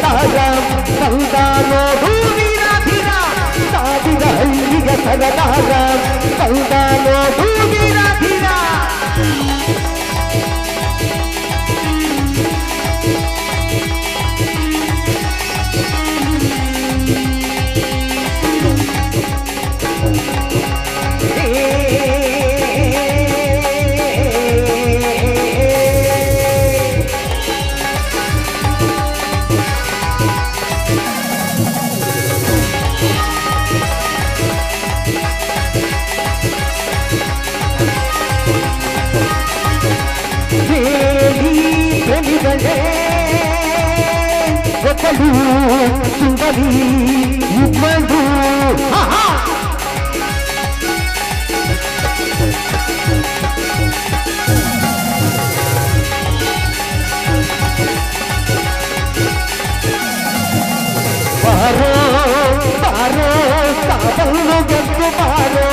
ಸರದಾರ ಸಂದಾನೋ ಭೂಮಿರಾಧಿರ ಸಾವಿರ ಹಳ್ಳಿಗೆ ಸರದಾರ ಸಂದಾನೋ ಭೂಮಿರಾಧಿರ ಒಕ್ಕಲು ಸುಂದರಿ ಇಬ್ಬರು ಬಾರೋ ಬಾರೋ ಸಾಬಲ್ಲು ಗೆದ್ದು ಬಾರೋ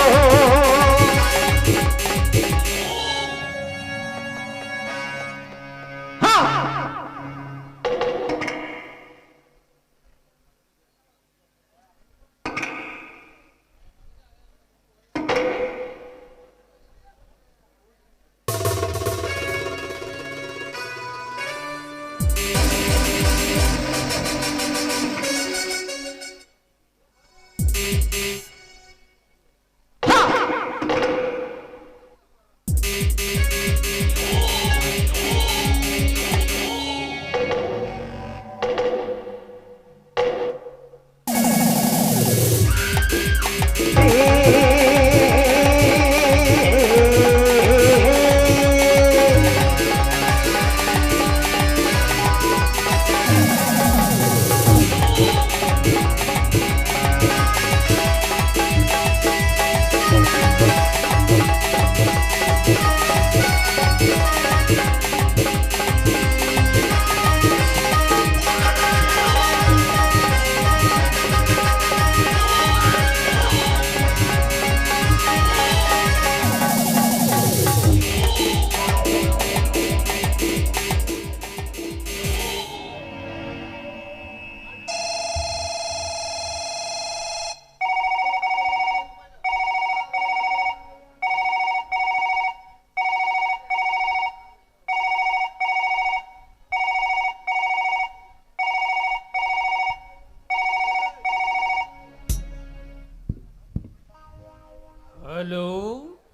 ಹಲೋ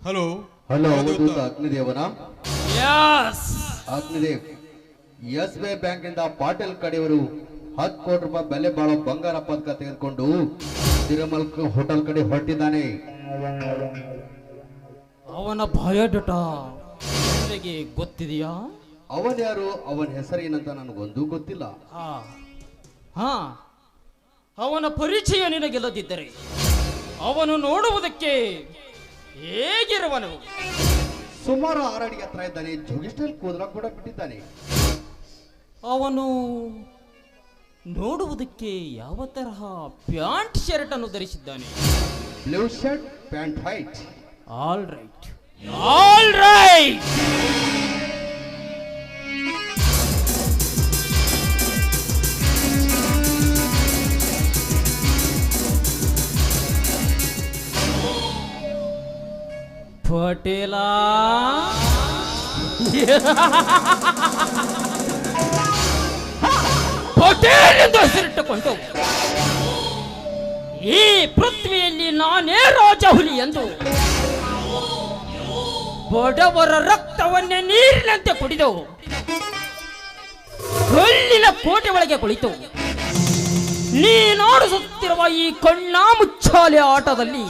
ಹಲೋ ಹಲೋ ಅಗ್ನಿದೇವನ Agnidev S B I bank ಇಂದ ಪಾಟೀಲ್ ಕಡೆಯವರು 10 ಕೋಟಿ ರೂಪಾಯಿ ಬೆಲೆ ಬಾಳೋ ಬಂಗಾರ ಪದಕ ತೆಗೆದುಕೊಂಡು ತಿರುಮಲ್ ಹೋಟೆಲ್ ಕಡೆ ಹೊರಟಿದ್ದಾನೆ. ಅವನ ಬಯೋಡಾಟ ನಿನಗೆ ಗೊತ್ತಿದೆಯಾ? ಅವನ್ ಯಾರು, ಅವನ ಹೆಸರೇನಂತ ನನಗೊಂದು ಗೊತ್ತಿಲ್ಲ. ಹಾ ಅವನ ಪರಿಚಯ ನಿನಗೆಲ್ಲದಿದ್ದರೆ ಅವನು ನೋಡುವುದಕ್ಕೆ ಹೇಗಿರುವನು? ಸುಮಾರು 6 ಅಡಿ ಹತ್ರ ಇದ್ದಾನೆ. ಜೋಗಿಸ್ಟೈಲ್ ಕೂದಲ ಕೂಡ ಬಿಟ್ಟಿದ್ದಾನೆ. ಅವನು ನೋಡುವುದಕ್ಕೆ ಯಾವ ತರಹ ಪ್ಯಾಂಟ್ ಶರ್ಟ್ ಅನ್ನು ಧರಿಸಿದ್ದಾನೆ? Blue shirt, pant white. All right, all right. Patel Patel ಎಂದು ಹೆಸರಿಟ್ಟುಕೊಂಡು ಈ ಪೃಥ್ವಿಯಲ್ಲಿ ನಾನೇ ರಾಜ ಹುಲಿ ಎಂದು ಬಡವರ ರಕ್ತವನ್ನೇ ನೀರಿನಂತೆ ಕುಡಿದು ಕಲ್ಲಿನ ಕೋಟೆ ಒಳಗೆ ಕುಳಿತು ನೀನಾಡಿಸುತ್ತಿರುವ ಈ ಕಣ್ಣಾ ಮುಚ್ಚಾಲೆ ಆಟದಲ್ಲಿ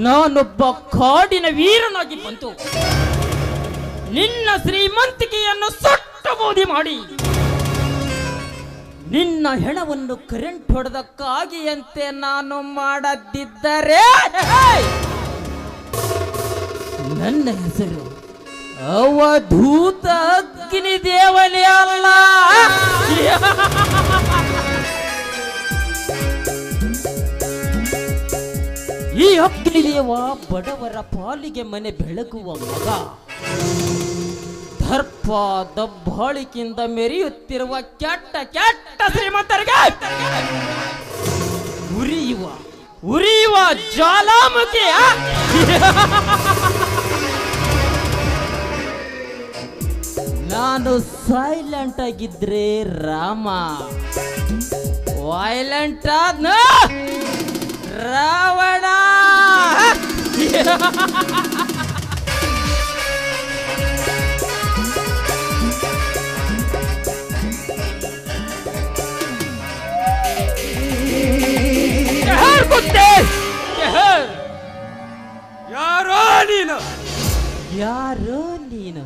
ನಾನೊಬ್ಬ ಕಾಡಿನ ವೀರನಾಗಿ ಬಂತು ನಿನ್ನ ಶ್ರೀಮಂತಿಕೆಯನ್ನು ಸೊಟ್ಟ ಮೋದಿ ಮಾಡಿ ನಿನ್ನ ಹೆಣವನ್ನು ಕರೆಂಟ್ ಹೊಡೆದಕ್ಕಾಗಿಯಂತೆ ನಾನು ಮಾಡದಿದ್ದರೆ ನನ್ನ ಹೆಸರು ಅವಧೂತ ಅಗ್ನಿ ದೇವನೇ ಅಲ್ಲ. ಈ ಅಗ್ನಿದೇವ ಬಡವರ ಪಾಲಿಗೆ ಮನೆ ಬೆಳಗುವ ಮಗ, ದರ್ಪ ದಬ್ಬಾಳಿಕೆಯಿಂದ ಮೆರೆಯುತ್ತಿರುವ ಕೆಟ್ಟ ಕೆಟ್ಟ ಶ್ರೀಮಂತರಿಗೆ ಉರಿಯುವ ಜ್ವಾಲಾಮುಖಿ ನಾನು ಸೈಲೆಂಟ್ ಆಗಿದ್ರೆ ರಾಮ, ವೈಲೆಂಟ್ ಆದ್ನ ರಾವಣ. ಯಾರೋ ನೀನು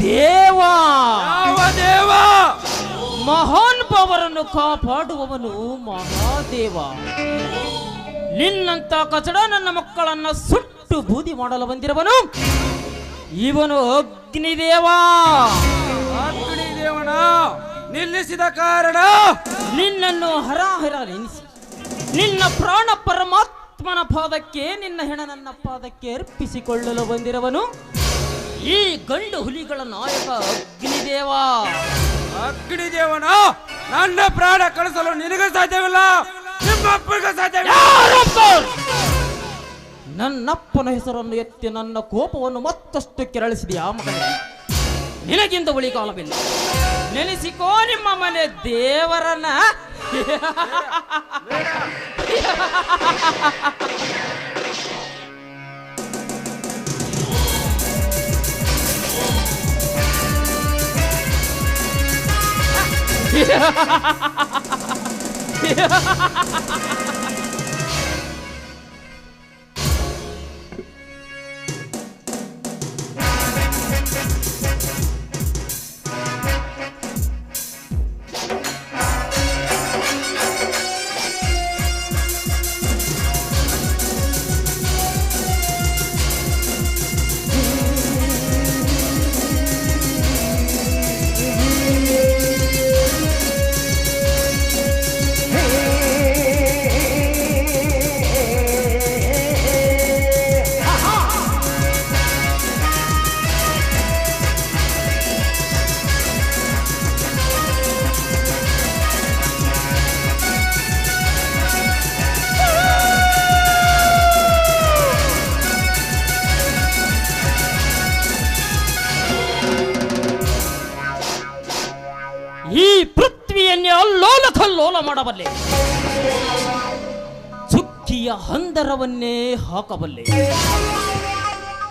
ದೇವ, ದೇವ ಮಹಾನ್ ಪವರನ್ನು ಕಾಪಾಡುವವನು ಮಹಾದೇವ. ನಿನ್ನಂತ ಕಚಡ ನನ್ನ ಮಕ್ಕಳನ್ನ ಸುಟ್ಟು ಬೂದಿ ಮಾಡಲು ಬಂದಿರುವನು ಇವನು ಅಗ್ನಿದೇವ. ಅಗ್ನಿದೇವನ ನಿಲ್ಲಿಸಿದ ಕಾರಣ ನಿನ್ನನ್ನು ಹರಾಹರ ನೆನೆಸಿ ನಿನ್ನ ಪ್ರಾಣ ಪರಮಾತ್ಮನ ಪಾದಕ್ಕೆ, ನಿನ್ನ ಹೆಣ ನನ್ನ ಪಾದಕ್ಕೆ ಅರ್ಪಿಸಿಕೊಳ್ಳಲು ಬಂದಿರುವನು ಈ ಗಂಡು ಹುಲಿಗಳ ನಾಯಕ ಅಗ್ನಿದೇವ. ಅಗ್ನಿದೇವನ ನನ್ನ ಪ್ರಾಣ ಕಳಿಸಲು ನಿನಗೆ ಸಾಧ್ಯವಿಲ್ಲ, ನಿಮ್ಮಪ್ಪನಿಗೆ ಸಾಧ್ಯವಿಲ್ಲ. ನನ್ನಪ್ಪನ ಹೆಸರನ್ನು ಎತ್ತಿ ನನ್ನ ಕೋಪವನ್ನು ಮತ್ತಷ್ಟು ಕೆರಳಿಸಿದೆಯಾ ಮಗನೇ? ನಿನಗಿಂದ ಉಳಿಗಾಲವಿಲ್ಲ. ನೆನೆಸಿಕೋ ನಿಮ್ಮ ಮನೆ ದೇವರನ್ನ. ಈ ಪೃಥ್ವಿಯನ್ನೇ ಅಲ್ಲೋಲ ಕಲ್ಲೋಲ ಮಾಡಬಲ್ಲೆ, ಚುಕ್ಕಿಯ ಹಂದರವನ್ನೇ ಹಾಕಬಲ್ಲೆ,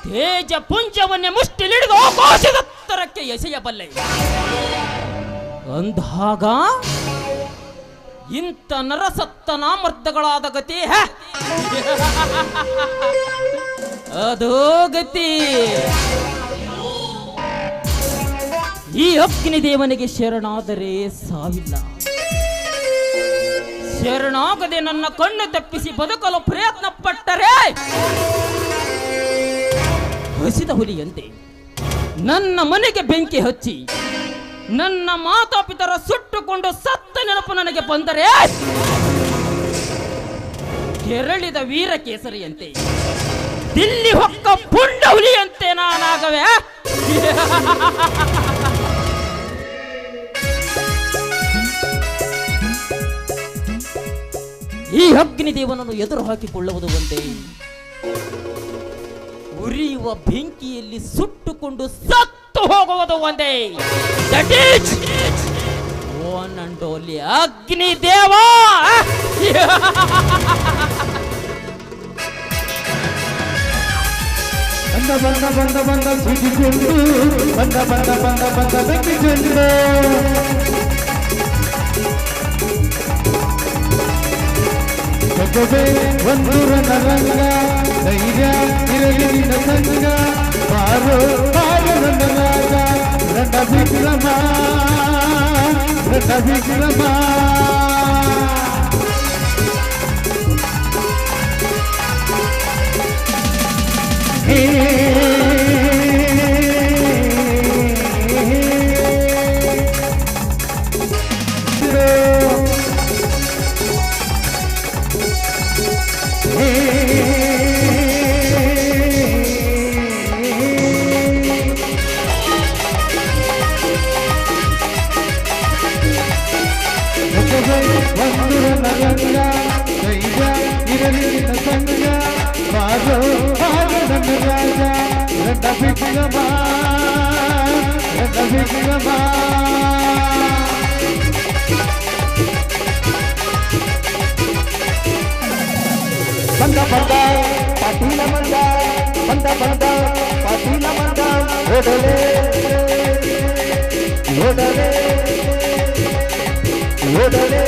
ತೇಜ ಪುಂಜವನ್ನೇ ಮುಷ್ಟಿಲಿಡಿದು ಆಕಾಶದತ್ತರಕ್ಕೆ ಎಸೆಯಬಲ್ಲೆ. ಅಂದಾಗ ಇಂಥ ನರಸತ್ತ ನಾಮರ್ದಗಳಾದ ಗತಿ ಅದೋ ಗತಿ. ಈ ಅಗ್ನಿದೇವನಿಗೆ ಶರಣಾದರೆ ಸಾವಿಲ್ಲ. ಶರಣಾಗದೆ ನನ್ನ ಕಣ್ಣು ತಪ್ಪಿಸಿ ಬದುಕಲು ಪ್ರಯತ್ನ ಪಟ್ಟರೆ ಹಸಿದ ಹುಲಿಯಂತೆ ನನ್ನ ಮನೆಗೆ ಬೆಂಕಿ ಹಚ್ಚಿ ನನ್ನ ಮಾತಾಪಿತರ ಸುಟ್ಟುಕೊಂಡು ಸತ್ತ ನೆನಪು ನನಗೆ ಬಂದರೆ ಕೆರಳಿದ ವೀರ ಕೇಸರಿಯಂತೆ, ದಿಲ್ಲಿ ಹೊಕ್ಕ ಪುಂಡ ಹುಲಿಯಂತೆ ನಾನಾಗವೆ. ಈ ಅಗ್ನಿದೇವನನ್ನು ಎದುರು ಹಾಕಿಕೊಳ್ಳುವುದು ಒಂದೇ, ಉರಿಯುವ ಬೆಂಕಿಯಲ್ಲಿ ಸುಟ್ಟುಕೊಂಡು ಸತ್ತು ಹೋಗುವುದು ಒಂದೇ. That is one and only Agnideva. ಬಂದ ಬಂದ ಬಂದ ಬಂದ ಸುದ್ದಿಗೊಂಡು ಬಂದ ಬಂದ ಬಂದ ಬಂದ ಬೆಕ್ಕಿಗೊಂಡು ಜಗವೇ ಒಂದು ರಣರಂಗ, ಧೈರ್ಯ ಇರಲಿ ನಿನ್ನ ಸಂಗ, ಬಾರೋ ಬಾರೋ ನನ್ನ ರಾಜ, ರಣ ವಿಕ್ರಮ ರಣ ವಿಕ್ರಮ. ಬಂದ ಬಿಟ್ಟಿಗಮ್ಮ ಬಂದ ಪಾಟೀಲ ಬಂದ ಪಾಟೀಲ ಬಂದ ಓಡಲೆ ಓಡಲೆ ಓಡಲೆ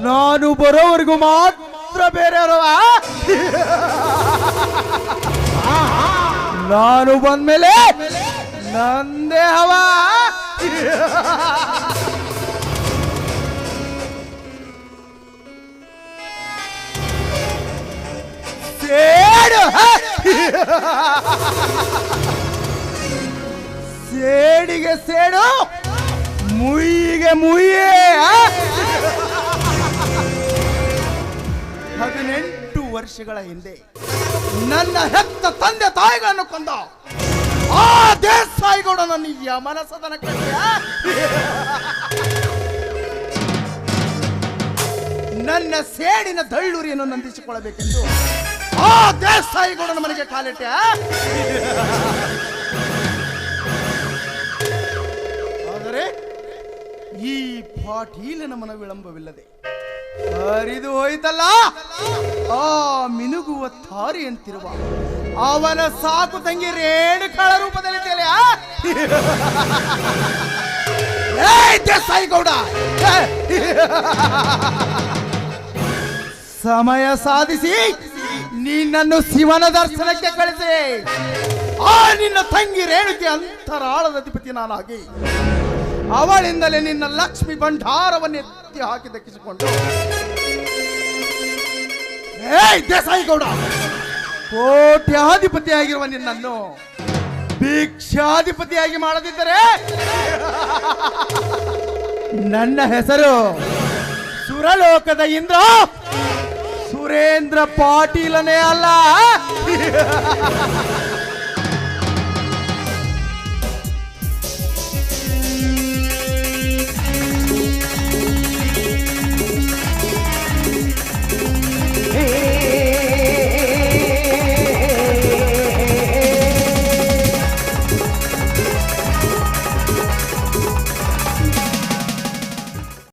ನಾನು ಬರೋವರೆಗೂ ಮಾತ್ರ ಬೇರೆಯವರವ ನಾನು ಬಂದ್ಮೇಲೆ ನಂದೇ ಹವ ಸೇಡು ಸೇಡಿಗೆ ಸೇಡು ಮುಯ್ಯಿಗೆ ಮುಯ್ಯೇ 18 ವರ್ಷಗಳ ಹಿಂದೆ ನನ್ನ ಹೆತ್ತ ತಂದೆ ತಾಯಿಗಳನ್ನು ಕೊಂದ ಆ ದೇಸಾಯಿಗೌಡ ನನ್ನ ಯಮನ ಸದನಕ್ಕೆ ನನ್ನ ಸೇಡಿನ ದಳ್ಳೂರಿಯನ್ನು ನಂದಿಸಿಕೊಳ್ಳಬೇಕೆಂದು ಆ ದೇಸಾಯಿಗೌಡನ ಮನೆಗೆ ಕಾಲಿಟ್ಟೆ. ಆದರೆ ಈ ಪಾಟೀಲನ ಮನ ವಿಳಂಬವಿಲ್ಲದೆ ಹರಿದು ಹೋಯ್ತಲ್ಲ ಆ ಮಿನುಗುವ ತಾರಿಯಂತಿರುವ ಅವನ ಸಾಕು ತಂಗಿ ರೇಣುಕಾಳ ರೂಪದಲ್ಲಿ ದೇಸಾಯಿಗೌಡ ಸಮಯ ಸಾಧಿಸಿ ನಿನ್ನನ್ನು ಶಿವನ ದರ್ಶನಕ್ಕೆ ಕಳಿಸಿ ಆ ನಿನ್ನ ತಂಗಿ ರೇಣುಕೆ ಅಂತರಾಳದ ಅಧಿಪತಿ ನಾನಾಗಿ ಅವಳಿಂದಲೇ ನಿನ್ನ ಲಕ್ಷ್ಮಿ ಭಂಡಾರವನ್ನು ಎತ್ತಿ ಹಾಕಿ ದಕ್ಕಿಸಿಕೊಂಡು ದೇಸಾಯಿಗೌಡ ಕೋಟ್ಯಾಧಿಪತಿಯಾಗಿರುವ ನಿನ್ನನ್ನು ಭಿಕ್ಷಾಧಿಪತಿಯಾಗಿ ಮಾಡದಿದ್ದರೆ ನನ್ನ ಹೆಸರು ಸುರಲೋಕದ ಇಂದ್ರ ಸುರೇಂದ್ರ ಪಾಟೀಲನೇ ಅಲ್ಲ.